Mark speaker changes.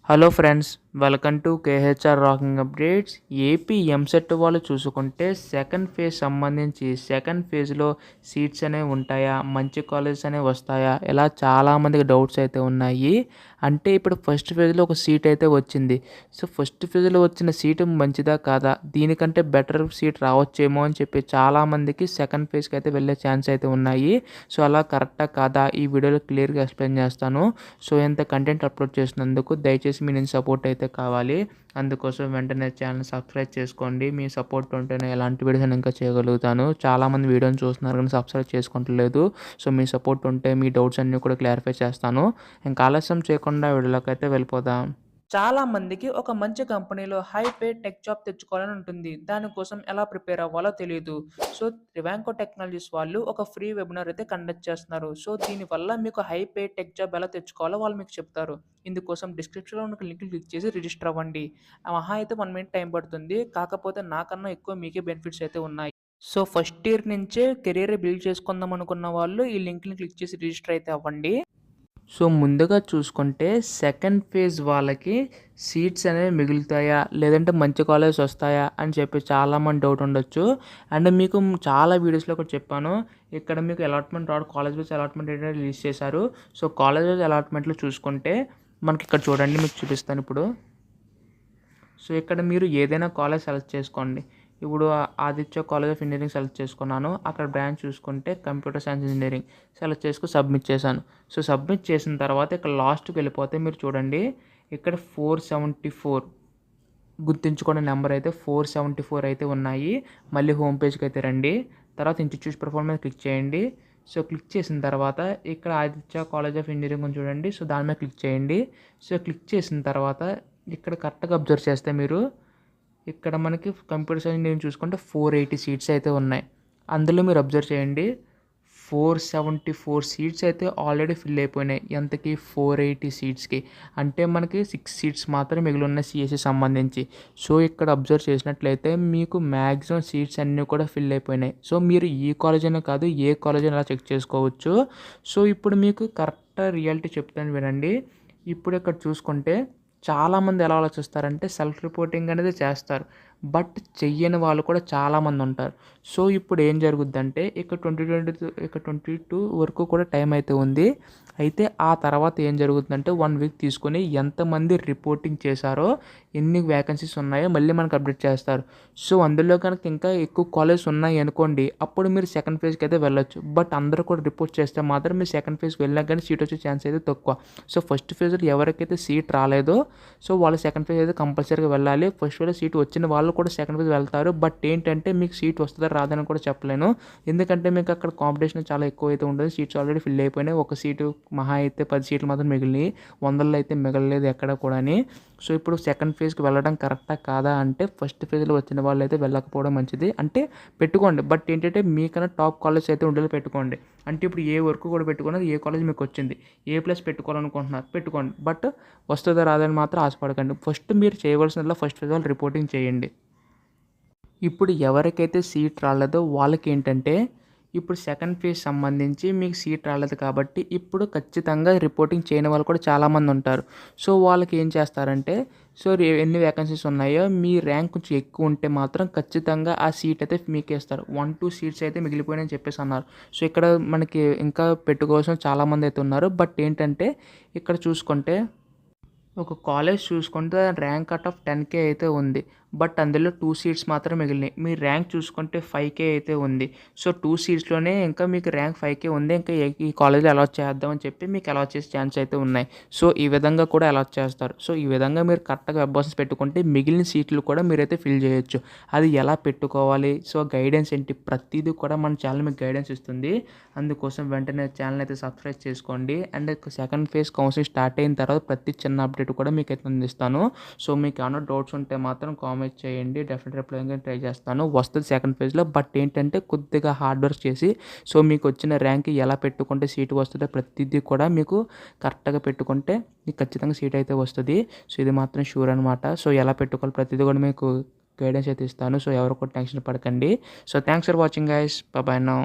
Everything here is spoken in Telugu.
Speaker 1: Hello friends, welcome to KHR rocking updates. AP EAMCET వాళ్ళు చూసుకుంటే సెకండ్ ఫేజ్ సంబంధించి సెకండ్ ఫేజ్లో సీట్స్ అనేవి ఉంటాయా, మంచి కాలేజెస్ అనేవి వస్తాయా, ఇలా చాలామందికి డౌట్స్ అయితే ఉన్నాయి. అంటే ఇప్పుడు ఫస్ట్ ఫేజ్లో ఒక సీట్ అయితే వచ్చింది. సో ఫస్ట్ ఫేజ్లో వచ్చిన సీటు మంచిదా కాదా, దీనికంటే బెటర్ సీట్ రావచ్చేమో అని చెప్పి చాలామందికి సెకండ్ ఫేజ్కి అయితే వెళ్ళే ఛాన్స్ అయితే ఉన్నాయి. సో అలా కరెక్టా కాదా ఈ వీడియోలో క్లియర్గా ఎక్స్ప్లెయిన్ చేస్తాను. సో ఇంత కంటెంట్ అప్లోడ్ చేసినందుకు దయచేసి మీ నుంచి సపోర్ట్ అయితే కావాలి. అందుకోసం వెంటనే ఛానల్ సబ్స్క్రైబ్ చేసుకోండి. మీ సపోర్ట్ ఉంటేనే ఎలాంటి వీడియోస్ నేను ఇంకా చేయగలుగుతాను. చాలామంది వీడియోని చూస్తున్నారు కానీ సబ్స్క్రైబ్ చేసుకుంటలేదు. సో మీ సపోర్ట్ ఉంటే మీ డౌట్స్ అన్నీ కూడా క్లారిఫై చేస్తాను. ఇంకా ఆలస్యం చేయకుండా వీడియోలోకి అయితే వెళ్ళిపోదాం. చాలా మందికి ఒక మంచి కంపెనీలో హై పే టెక్ జాబ్ తెచ్చుకోవాలని ఉంటుంది. దానికోసం ఎలా ప్రిపేర్ అవ్వాలో తెలియదు. సో రివాంకో టెక్నాలజీస్ వాళ్ళు ఒక ఫ్రీ వెబినార్ అయితే కండక్ట్ చేస్తున్నారు. సో దీనివల్ల మీకు హై పే టెక్ జాబ్ ఎలా తెచ్చుకోవాలో వాళ్ళు మీకు చెప్తారు. ఇందుకోసం డిస్క్రిప్షన్లో ఉన్న లింక్ క్లిక్ చేసి రిజిస్టర్ అవ్వండి. మహా అయితే 1 మినిట్ టైం పడుతుంది. కాకపోతే నాకన్నా ఎక్కువ మీకే బెనిఫిట్స్ అయితే ఉన్నాయి. సో ఫస్ట్ ఇయర్ నుంచే కెరీర్ బిల్డ్ చేసుకుందాం అనుకున్న వాళ్ళు ఈ లింక్ని క్లిక్ చేసి రిజిస్టర్ అయితే అవ్వండి. సో ముందుగా చూసుకుంటే సెకండ్ ఫేజ్ వాళ్ళకి సీట్స్ అనేవి మిగులుతాయా, లేదంటే మంచి కాలేజెస్ వస్తాయా అని చెప్పి చాలామంది డౌట్ ఉండొచ్చు. అండ్ మీకు చాలా వీడియోస్లో కూడా చెప్పాను, ఇక్కడ మీకు అలాట్మెంట్ రావడం, కాలేజ్ వైజ్ అలాట్మెంట్ ఏంటంటే రిలీజ్ చేశారు. సో కాలేజ్ వైజ్ అలాట్మెంట్లో చూసుకుంటే మనకి ఇక్కడ చూడండి, మీకు చూపిస్తాను ఇప్పుడు. సో ఇక్కడ మీరు ఏదైనా కాలేజ్ సెలెక్ట్ చేసుకోండి. ఇప్పుడు Aditya college of engineering select చేసుకున్నాను. అక్కడ బ్రాంచ్ చూసుకుంటే కంప్యూటర్ సైన్స్ ఇంజనీరింగ్ సెలెక్ట్ చేసుకుని సబ్మిట్ చేశాను. సో సబ్మిట్ చేసిన తర్వాత ఇక్కడ లాస్ట్కి వెళ్ళిపోతే మీరు చూడండి, ఇక్కడ 474 గుర్తుంచుకునే నెంబర్ అయితే 474 అయితే ఉన్నాయి. మళ్ళీ హోమ్ పేజ్కి అయితే రండి. తర్వాత ఇన్స్టిట్యూట్ పర్ఫార్మెన్స్ క్లిక్ చేయండి. సో క్లిక్ చేసిన తర్వాత ఇక్కడ ఆదిత్య కాలేజ్ ఆఫ్ ఇంజనీరింగ్ అని చూడండి. సో దాని మీద క్లిక్ చేయండి. సో క్లిక్ చేసిన తర్వాత ఇక్కడ కరెక్ట్గా అబ్జర్వ్ చేస్తే మీరు ఇక్కడ మనకి కంప్యూటర్ సైన్స్ ఇంజనీరింగ్ చూసుకుంటే 480 సీట్స్ అయితే ఉన్నాయి. అందులో మీరు అబ్జర్వ్ చేయండి, 474 సీట్స్ అయితే ఆల్రెడీ ఫిల్ అయిపోయినాయి. ఎంతకి 480 సీట్స్కి. అంటే మనకి 6 సీట్స్ మాత్రమే మిగిలి ఉన్నాయి సిఎస్సి సంబంధించి. సో ఇక్కడ అబ్జర్వ్ చేసినట్లయితే మీకు మ్యాక్సిమం సీట్స్ అన్నీ కూడా ఫిల్ అయిపోయినాయి. సో మీరు ఈ కాలేజ్ అనే కాదు, ఏ కాలేజ్ అయినా చెక్ చేసుకోవచ్చు. సో ఇప్పుడు మీకు కరెక్ట్ రియాలిటీ చెప్తాను వినండి. ఇప్పుడు ఇక్కడ చూసుకుంటే చాలామంది ఎలా ఆలోచిస్తారంటే సెల్ఫ్ రిపోర్టింగ్ అనేది చేస్తారు, బట్ చెయ్యని వాళ్ళు కూడా చాలామంది ఉంటారు. సో ఇప్పుడు ఏం జరుగుద్దంటే ఇక్కడ 2022 వరకు కూడా టైం అయితే ఉంది. అయితే ఆ తర్వాత ఏం జరుగుతుందంటే 1 వీక్ తీసుకొని ఎంతమంది రిపోర్టింగ్ చేశారో, ఎన్ని వ్యాకెన్సీస్ ఉన్నాయో మళ్ళీ మనకు అప్డేట్ చేస్తారు. సో అందులో కనుక ఇంకా ఎక్కువ కాలేజెస్ ఉన్నాయి అనుకోండి, అప్పుడు మీరు సెకండ్ ఫేజ్కి అయితే వెళ్ళొచ్చు. బట్ అందరూ కూడా రిపోర్ట్ చేస్తే మాత్రం మీరు సెకండ్ ఫేజ్కి వెళ్ళినా కానీ సీట్ వచ్చే ఛాన్స్ అయితే తక్కువ. సో ఫస్ట్ ఫేజ్లో ఎవరికైతే సీట్ రాలేదో సో వాళ్ళు సెకండ్ ఫేజ్ అయితే కంపల్సరీగా వెళ్ళాలి. ఫస్ట్ ఫేజ్లో సీట్ వచ్చిన వాళ్ళు కూడా సెకండ్ ఫేజ్ వెళ్తారు. బట్ ఏంటంటే మీకు సీట్ వస్తుందా రాదని కూడా చెప్పలేను. ఎందుకంటే మీకు అక్కడ కాంపిటీషన్ చాలా ఎక్కువ అయితే ఉంటుంది. సీట్స్ ఆల్రెడీ ఫిల్ అయిపోయినాయి. ఒక సీటు మహా అయితే 10 సీట్లు మాత్రం మిగిలినాయి. వందల్లో అయితే మిగలలేదు ఎక్కడ కూడాని. సో ఇప్పుడు సెకండ్ ఫేజ్కి వెళ్ళడం కరెక్టా కాదా అంటే ఫస్ట్ ఫేజ్లో వచ్చిన వాళ్ళు అయితే వెళ్ళకపోవడం మంచిది. అంటే పెట్టుకోండి, బట్ ఏంటంటే మీకన్నా టాప్ కాలేజ్ అయితే ఉండేది పెట్టుకోండి. అంటే ఇప్పుడు ఏ వర్క్ కూడా పెట్టుకున్నది ఏ కాలేజ్ మీకు వచ్చింది, A+ పెట్టుకోవాలనుకుంటున్నారు పెట్టుకోండి. బట్ వస్తుందా రాదని మాత్రం ఆశపడకండి. ఫస్ట్ మీరు చేయవలసిందల్లా ఫస్ట్ ఫేజ్ వాళ్ళు రిపోర్టింగ్ చేయండి. ఇప్పుడు ఎవరికైతే సీట్ రాలేదో వాళ్ళకి ఏంటంటే ఇప్పుడు సెకండ్ ఫేజ్ సంబంధించి మీకు సీట్ రాలేదు కాబట్టి ఇప్పుడు ఖచ్చితంగా రిపోర్టింగ్ చేయని వాళ్ళు కూడా చాలామంది ఉంటారు. సో వాళ్ళకి ఏం చేస్తారంటే సో ఎన్ని వేకెన్సీస్ ఉన్నాయో మీ ర్యాంక్ కొంచెం ఎక్కువ ఉంటే మాత్రం ఖచ్చితంగా ఆ సీట్ అయితే మీకే ఇస్తారు. 1-2 సీట్స్ అయితే మిగిలిపోయినాయని చెప్పేసి అన్నారు. సో ఇక్కడ మనకి ఇంకా పెట్టుకోవాల్సిన చాలామంది అయితే ఉన్నారు. బట్ ఏంటంటే ఇక్కడ చూసుకుంటే ఒక కాలేజ్ చూసుకుంటే ర్యాంక్ కట్ ఆఫ్ 10K అయితే ఉంది. బట్ అందులో 2 సీట్స్ మాత్రం మిగిలినాయి. మీ ర్యాంక్ చూసుకుంటే 5K అయితే ఉంది. సో 2 సీట్స్లోనే ఇంకా మీకు ర్యాంక్ 5K ఉంది. ఇంకా ఈ కాలేజ్లో అలాట్ చేద్దామని చెప్పి మీకు అలాట్ చేసే ఛాన్స్ అయితే ఉన్నాయి. సో ఈ విధంగా కూడా అలాట్ చేస్తారు. సో ఈ విధంగా మీరు కరెక్ట్గా వెబ్ ఆప్షన్స్ పెట్టుకుంటే మిగిలిన సీట్లు కూడా మీరైతే ఫిల్ చేయొచ్చు. అది ఎలా పెట్టుకోవాలి, సో గైడెన్స్ ఏంటి, ప్రతిదీ కూడా మన ఛానల్ మీకు గైడెన్స్ ఇస్తుంది. అందుకోసం వెంటనే ఛానల్ అయితే సబ్స్క్రైబ్ చేసుకోండి. And second phase counselling start అయిన తర్వాత ప్రతి చిన్న అప్డేట్ కూడా మీకు అయితే అందిస్తాను. సో మీకు ఏమైనా డౌట్స్ ఉంటే మాత్రం కామెంట్ చేయండి. డెఫినెట్ రిప్లై ట్రై చేస్తాను. వస్తుంది సెకండ్ ఫేజ్లో. బట్ ఏంటంటే కొద్దిగా హార్డ్ వర్క్ చేసి సో మీకు వచ్చిన ర్యాంక్ ఎలా పెట్టుకుంటే సీట్ వస్తుందో ప్రతిదీ కూడా మీకు కరెక్ట్గా పెట్టుకుంటే మీకు ఖచ్చితంగా సీట్ అయితే వస్తుంది. సో ఇది మాత్రం షూర్ అనమాట. సో ఎలా పెట్టుకోవాలి ప్రతిదీ కూడా మీకు గైడెన్స్ అయితే ఇస్తాను. సో ఎవరు కూడా టెన్షన్ పడకండి. So thanks for watching guys. By by now.